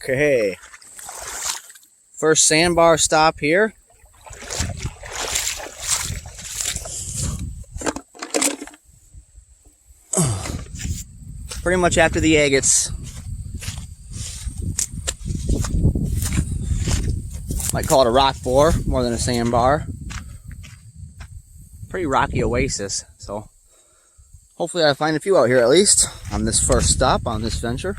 Okay. First sandbar stop here. Pretty much after the agates. Might call it a rock bore more than a sandbar. Pretty rocky oasis, so hopefully I find a few out here at least on this first stop on this venture.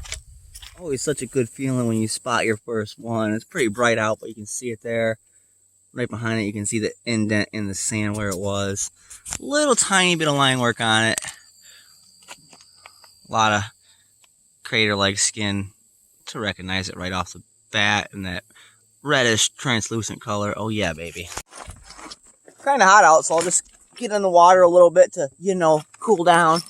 Always such a good feeling when you spot your first one. It's pretty bright out, but you can see it there. Right behind it, you can see the indent in the sand where it was. Little tiny bit of line work on it. A lot of crater-like skin to recognize it right off the bat, and that reddish translucent color. Oh yeah, baby. Kind of hot out, so I'll just get in the water a little bit to, you know, cool down.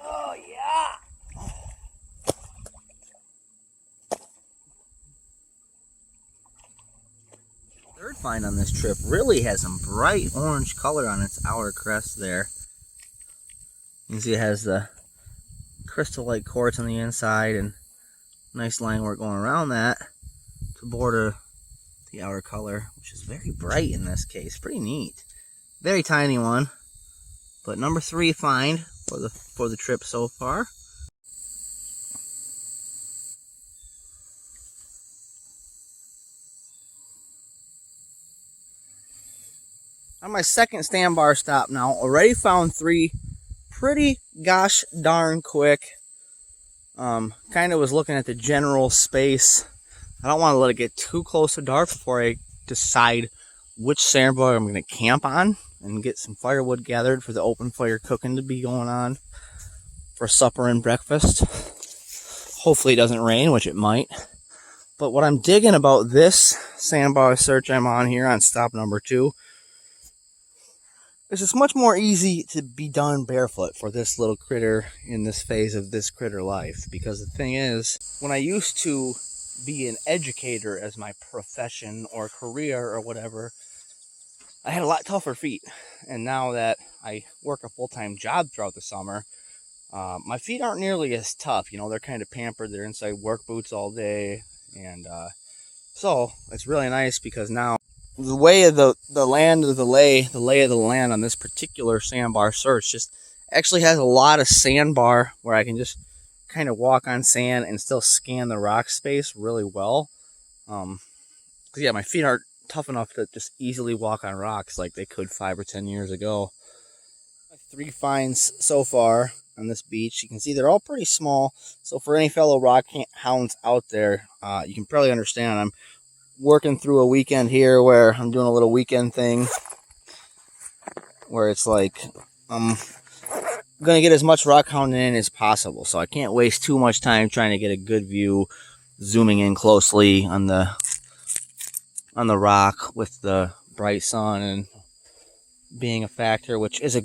Oh yeah. Third find on this trip really has some bright orange color on its outer crest there. You can see it has the crystal-like quartz on the inside and nice line work going around that to border the outer color, which is very bright in this case. Pretty neat. Very tiny one, but number 3 find for the trip so far. On my second sandbar stop now, already found 3 pretty gosh darn quick. Kind of was looking at the general space. I don't want to let it get too close to dark before I decide which sandbar I'm going to camp on and get some firewood gathered for the open fire cooking to be going on for supper and breakfast. Hopefully it doesn't rain, which it might. But what I'm digging about this sandbar search I'm on here on stop number 2 is it's much more easy to be done barefoot for this little critter in this phase of this critter life. Because the thing is, when I used to be an educator as my profession or career or whatever, I had a lot tougher feet. And now that I work a full-time job throughout the summer, my feet aren't nearly as tough. You know, they're kind of pampered. They're inside work boots all day. And so it's really nice because now the way of the lay of the land on this particular sandbar search just actually has a lot of sandbar where I can just kind of walk on sand and still scan the rock space really well. Because yeah, my feet aren't tough enough to just easily walk on rocks like they could 5 or 10 years ago. 3 finds so far on this beach. You can see they're all pretty small. So for any fellow rock hounds out there, you can probably understand I'm working through a weekend here where I'm doing a little weekend thing where it's like I'm gonna get as much rock hounding in as possible, so I can't waste too much time trying to get a good view, zooming in closely on the rock with the bright sun and being a factor, which is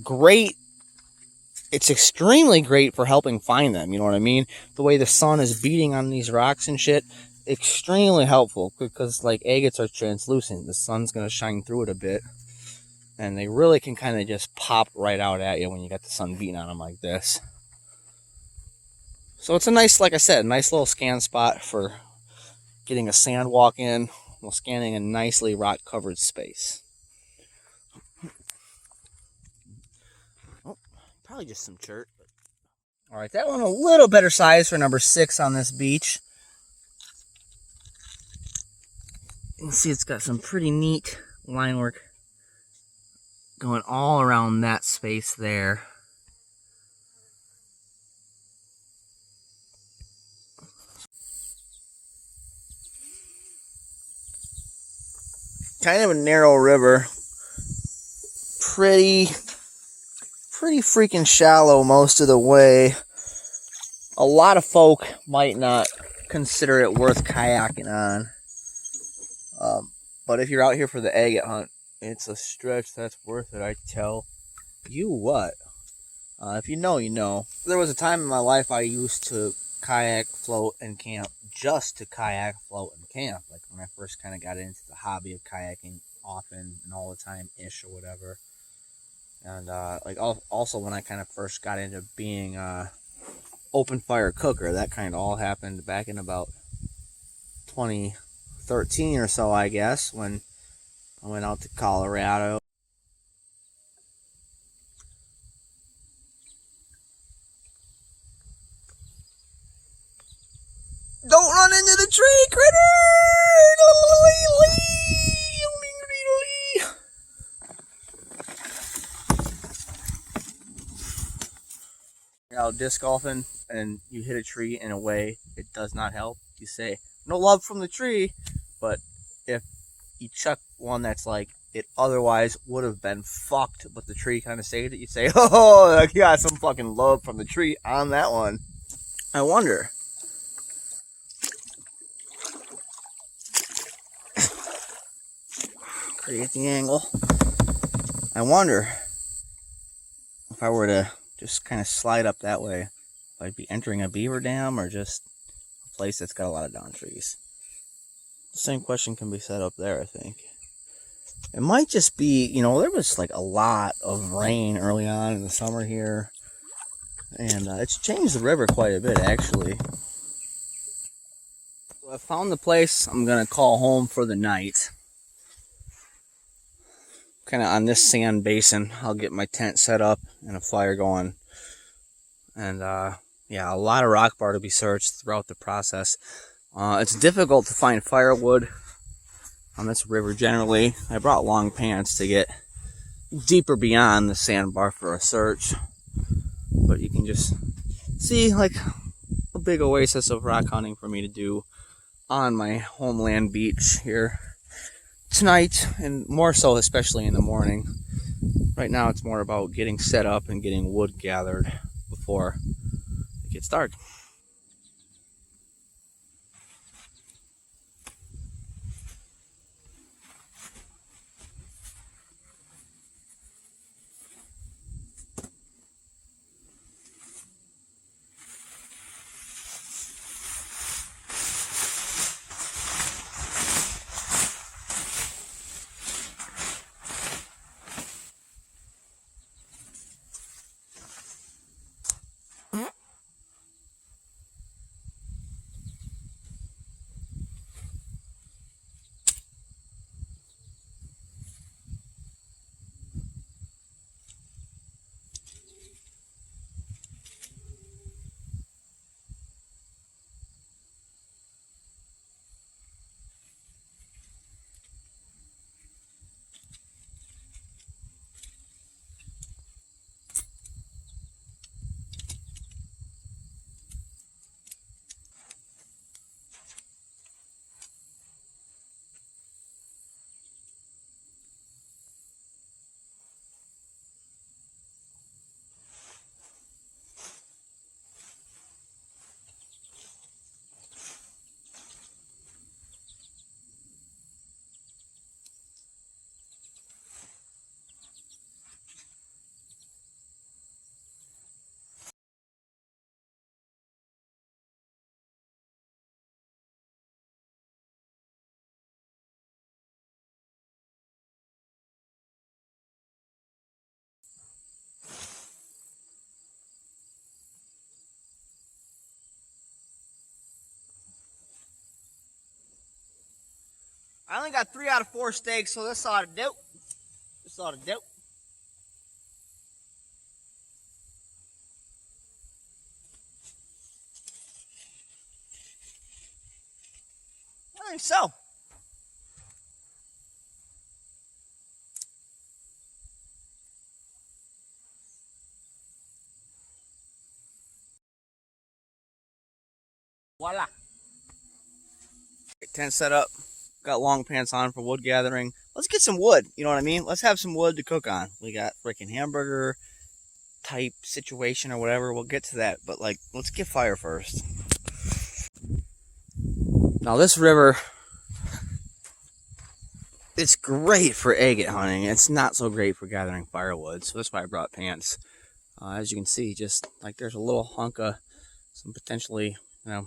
it's extremely great for helping find them, you know what I mean? The way the sun is beating on these rocks and shit, extremely helpful, because like agates are translucent. The sun's going to shine through it a bit, and they really can kind of just pop right out at you when you got the sun beating on them like this. So it's a nice, like I said, nice little scan spot for getting a sand walk in while scanning a nicely rock covered space. Oh, probably just some chert. All right, that one a little better size for number 6 on this beach. You can see it's got some pretty neat line work going all around that space there. Kind of a narrow river. Pretty freaking shallow most of the way. A lot of folk might not consider it worth kayaking on. But if you're out here for the agate hunt, it's a stretch that's worth it, I tell you what. If you know, you know. There was a time in my life I used to kayak, float, and camp just to kayak, float, and camp. Like when I first kind of got into the hobby of kayaking often and all the time ish or whatever. And like also when I kind of first got into being open fire cooker, that kind of all happened back in about 2013 or so, I guess, when I went out to Colorado. Don't run into the tree, critter! You're out disc golfing and you hit a tree in a way it does not help. You say, no love from the tree, but if you chuck one that's like it otherwise would have been fucked, but the tree kind of saved it, you say, oh, you got some fucking love from the tree on that one. I wonder. Create the angle. I wonder if I were to just kind of slide up that way, if I'd be entering a beaver dam or just a place that's got a lot of down trees. The same question can be said up there, I think. It might just be, you know, there was like a lot of rain early on in the summer here, and it's changed the river quite a bit, actually. So I found the place I'm going to call home for the night. Kind of on this sand basin. I'll get my tent set up and a fire going. And yeah, a lot of rock bar to be searched throughout the process. It's difficult to find firewood on this river generally. I brought long pants to get deeper beyond the sandbar for a search. But you can just see like a big oasis of rock hunting for me to do on my homeland beach here tonight, and more so especially in the morning. Right now it's more about getting set up and getting wood gathered before it gets dark. I only got 3 out of 4 steaks, so this ought to do. This ought to do. I think so. Voila. Tent set up. Got long pants on for wood gathering. Let's get some wood. You know what I mean? Let's have some wood to cook on. We got freaking hamburger type situation or whatever. We'll get to that. But like, let's get fire first. Now this river, it's great for agate hunting. It's not so great for gathering firewood. So that's why I brought pants. As you can see, just like there's a little hunk of some potentially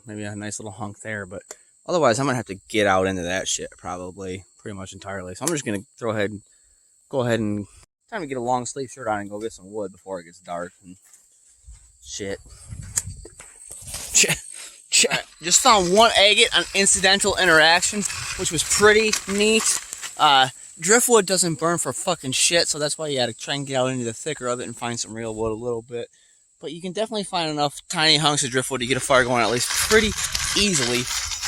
maybe a nice little hunk there, but otherwise I'm gonna have to get out into that shit probably pretty much entirely. So I'm just gonna go ahead and time to get a long sleeve shirt on and go get some wood before it gets dark and shit. Right. Just found one agate on incidental interaction, which was pretty neat. Driftwood doesn't burn for fucking shit, so that's why you gotta try and get out into the thicker of it and find some real wood a little bit. But you can definitely find enough tiny hunks of driftwood to get a fire going at least pretty easily.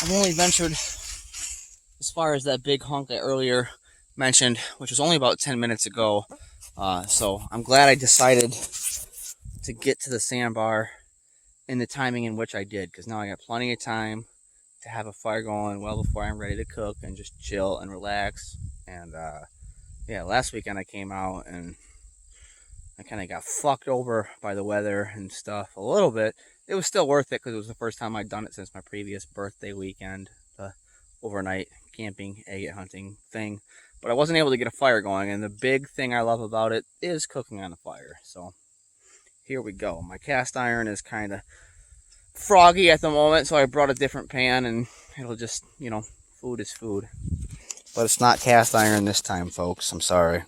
I've only ventured as far as that big hunk I earlier mentioned, which was only about 10 minutes ago. So I'm glad I decided to get to the sandbar in the timing in which I did, because now I got plenty of time to have a fire going well before I'm ready to cook and just chill and relax. And yeah, last weekend I came out and I kind of got fucked over by the weather and stuff a little bit. It was still worth it because it was the first time I'd done it since my previous birthday weekend, the overnight camping, agate hunting thing. But I wasn't able to get a fire going, and the big thing I love about it is cooking on a fire. So here we go. My cast iron is kind of froggy at the moment, so I brought a different pan, and it'll just, you know, food is food. But it's not cast iron this time, folks. I'm sorry.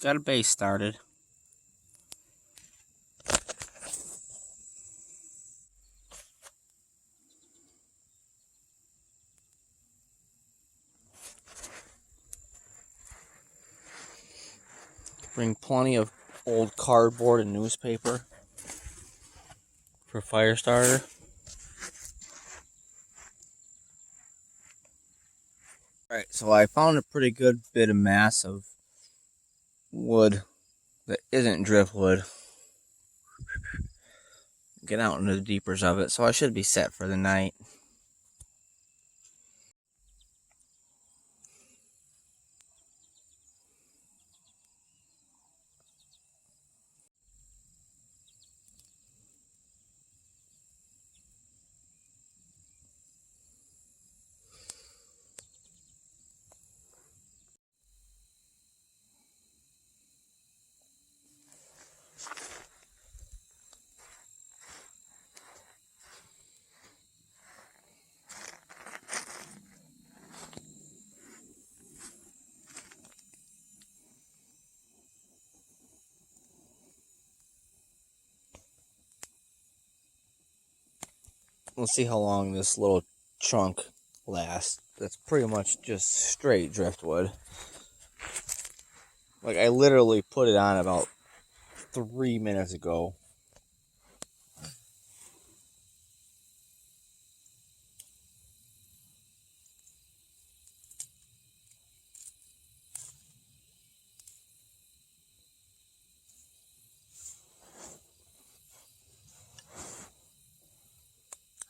Got a base started. Bring plenty of old cardboard and newspaper for fire starter. Alright, so I found a pretty good bit of mass of wood that isn't driftwood. Get out into the deepers of it, so I should be set for the night. We'll see how long this little trunk lasts. That's pretty much just straight driftwood. Like, I literally put it on about 3 minutes ago.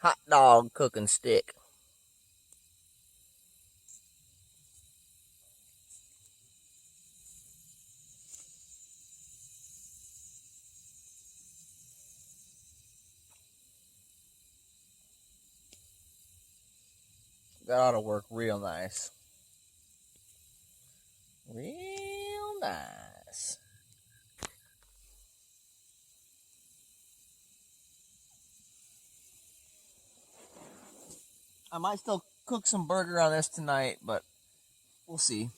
Hot dog cooking stick. That ought to work real nice. Real nice. I might still cook some burger on this tonight, but we'll see.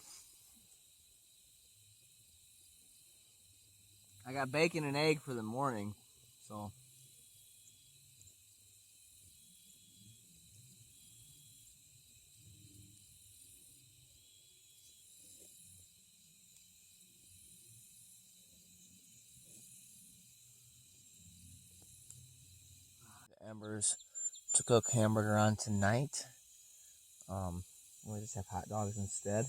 I got bacon and egg for the morning, so. Embers to cook hamburger on tonight. We'll just have hot dogs instead.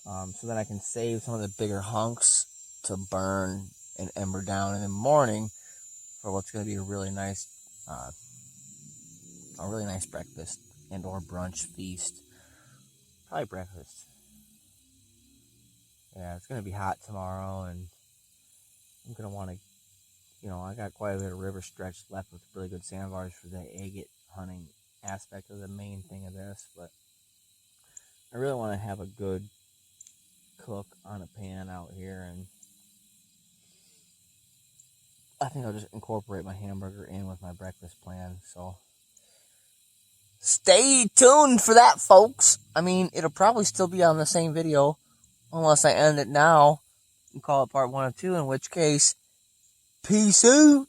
So then I can save some of the bigger hunks to burn and ember down in the morning for what's going to be a really nice breakfast and or brunch feast. Probably breakfast. Yeah, it's going to be hot tomorrow, and I'm going to want to, I got quite a bit of river stretch left with really good sandbars for the agate hunting aspect of the main thing of this, but I really want to have a good cook on a pan out here, and I think I'll just incorporate my hamburger in with my breakfast plan. So stay tuned for that, folks. I mean, it'll probably still be on the same video unless I end it now and call it part 1 of 2, in which case, peace out.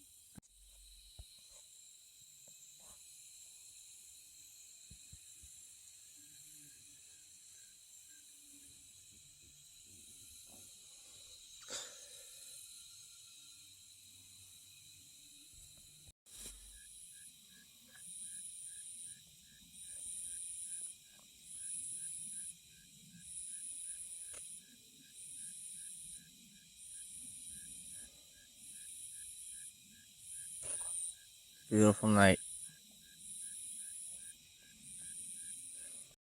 Beautiful night.